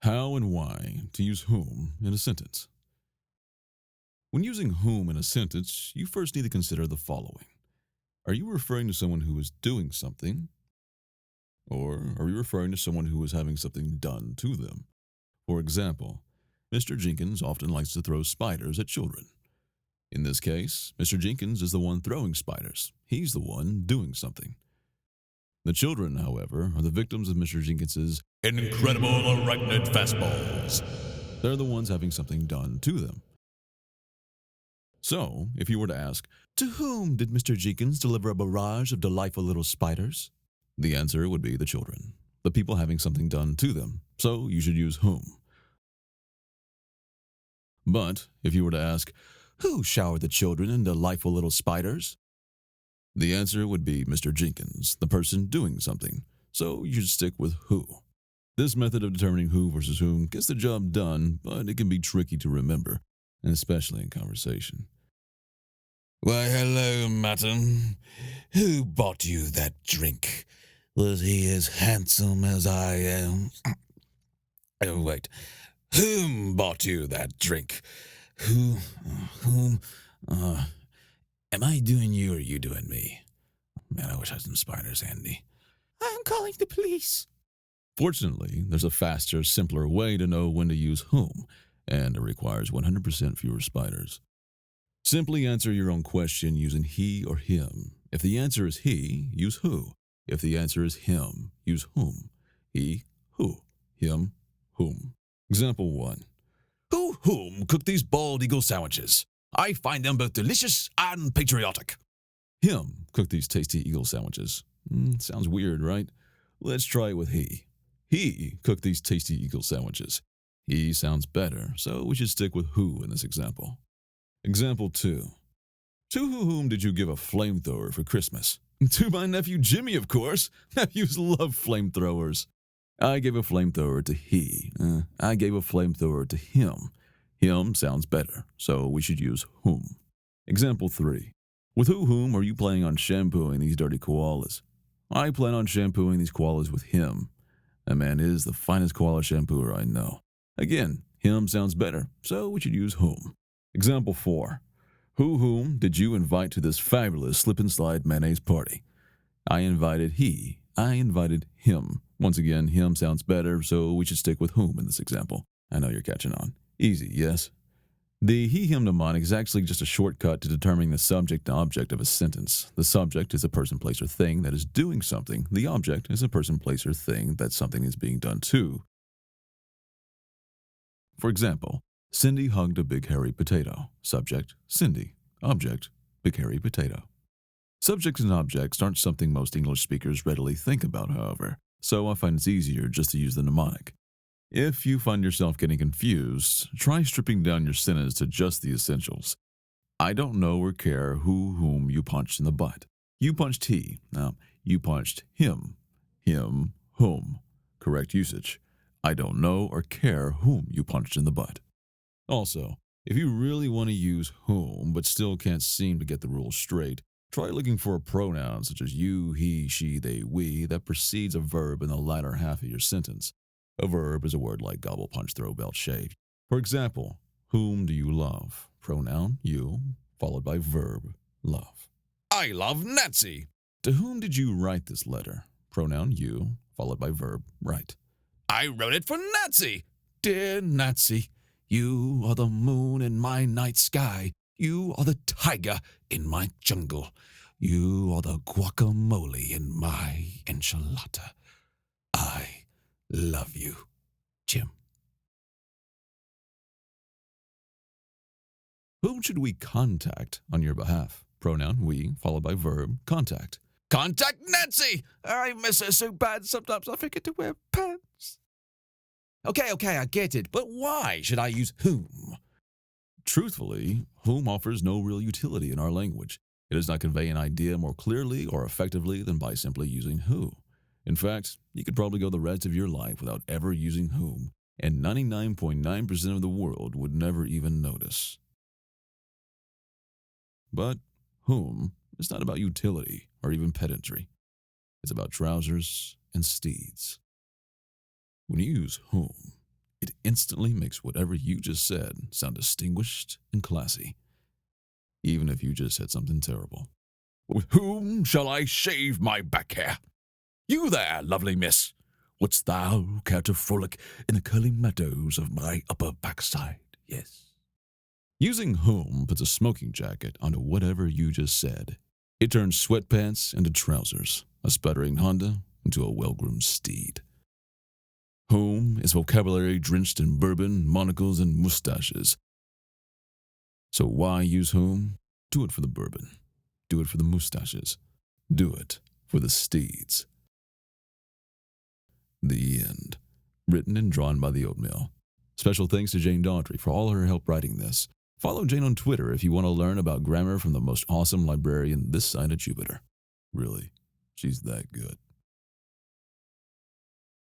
How and why to use whom in a sentence. When using whom in a sentence, you first need to consider the following. Are you referring to someone who is doing something, or are you referring to someone who is having something done to them? For example, Mr. Jenkins often likes to throw spiders at children. In this case, Mr. Jenkins is the one throwing spiders. He's the one doing something. The children, however, are the victims of Mr. Jenkins's incredible arachnid fastballs. They're the ones having something done to them. So, if you were to ask, to whom did Mr. Jenkins deliver a barrage of delightful little spiders? The answer would be the children, the people having something done to them. So, you should use whom. But, if you were to ask, who showered the children in delightful little spiders? The answer would be Mr. Jenkins, the person doing something. So, you should stick with who. This method of determining who versus whom gets the job done, but it can be tricky to remember, and especially in conversation. Why, hello, madam. Who bought you that drink? Was he as handsome as I am? Oh, wait. Whom bought you that drink? Whom? Am I doing you or you doing me? Man, I wish I had some spiders handy. I'm calling the police. Fortunately, there's a faster, simpler way to know when to use whom, and it requires 100% fewer spiders. Simply answer your own question using he or him. If the answer is he, use who. If the answer is him, use whom. He, who. Him, whom. Example 1. Whom cooked these bald eagle sandwiches? I find them both delicious and patriotic. Him cooked these tasty eagle sandwiches. Sounds weird, right? Let's try it with he. He cooked these tasty eagle sandwiches. He sounds better, so we should stick with who in this example. Example 2. To whom did you give a flamethrower for Christmas? To my nephew Jimmy, of course. Nephews love flamethrowers. I gave a flamethrower to he. I gave a flamethrower to him. Him sounds better, so we should use whom. Example 3. With whom are you planning on shampooing these dirty koalas? I plan on shampooing these koalas with him. That man is the finest koala shampooer I know. Again, him sounds better, so we should use whom. Example 4. Whom did you invite to this fabulous slip and slide mayonnaise party? I invited he. I invited him. Once again, him sounds better, so we should stick with whom in this example. I know you're catching on. Easy, yes? The he-him mnemonic is actually just a shortcut to determining the subject and object of a sentence. The subject is a person, place, or thing that is doing something. The object is a person, place, or thing that something is being done to. For example, Cindy hugged a big hairy potato. Subject, Cindy. Object, big hairy potato. Subjects and objects aren't something most English speakers readily think about, however, so I find it's easier just to use the mnemonic. If you find yourself getting confused, try stripping down your sentence to just the essentials. I don't know or care whom you punched in the butt. You punched he. Now, you punched him. Him, whom. Correct usage. I don't know or care whom you punched in the butt. Also, if you really want to use whom but still can't seem to get the rules straight, try looking for a pronoun such as you, he, she, they, we that precedes a verb in the latter half of your sentence. A verb is a word like gobble, punch, throw, belt, shave. For example, whom do you love? Pronoun, you, followed by verb, love. I love Nancy. To whom did you write this letter? Pronoun, you, followed by verb, write. I wrote it for Nancy. Dear Nancy, you are the moon in my night sky. You are the tiger in my jungle. You are the guacamole in my enchilada. I love you, Jim. Whom should we contact on your behalf? Pronoun, we, followed by verb, contact. Contact Nancy! I miss her so bad sometimes I forget to wear pants. Okay, I get it, but why should I use whom? Truthfully, whom offers no real utility in our language. It does not convey an idea more clearly or effectively than by simply using who. In fact, you could probably go the rest of your life without ever using whom, and 99.9% of the world would never even notice. But whom is not about utility or even pedantry. It's about trousers and steeds. When you use whom, instantly makes whatever you just said sound distinguished and classy, even if you just said something terrible. With whom shall I shave my back hair? You there, lovely miss. Wouldst thou care to frolic in the curling meadows of my upper backside? Yes. Using whom puts a smoking jacket onto whatever you just said. It turns sweatpants into trousers, a sputtering Honda into a well-groomed steed. Whom is vocabulary drenched in bourbon, monocles, and mustaches. So why use whom? Do it for the bourbon. Do it for the mustaches. Do it for the steeds. The end. Written and drawn by the Oatmeal. Special thanks to Jane Daughtry for all her help writing this. Follow Jane on Twitter if you want to learn about grammar from the most awesome librarian this side of Jupiter. Really, she's that good.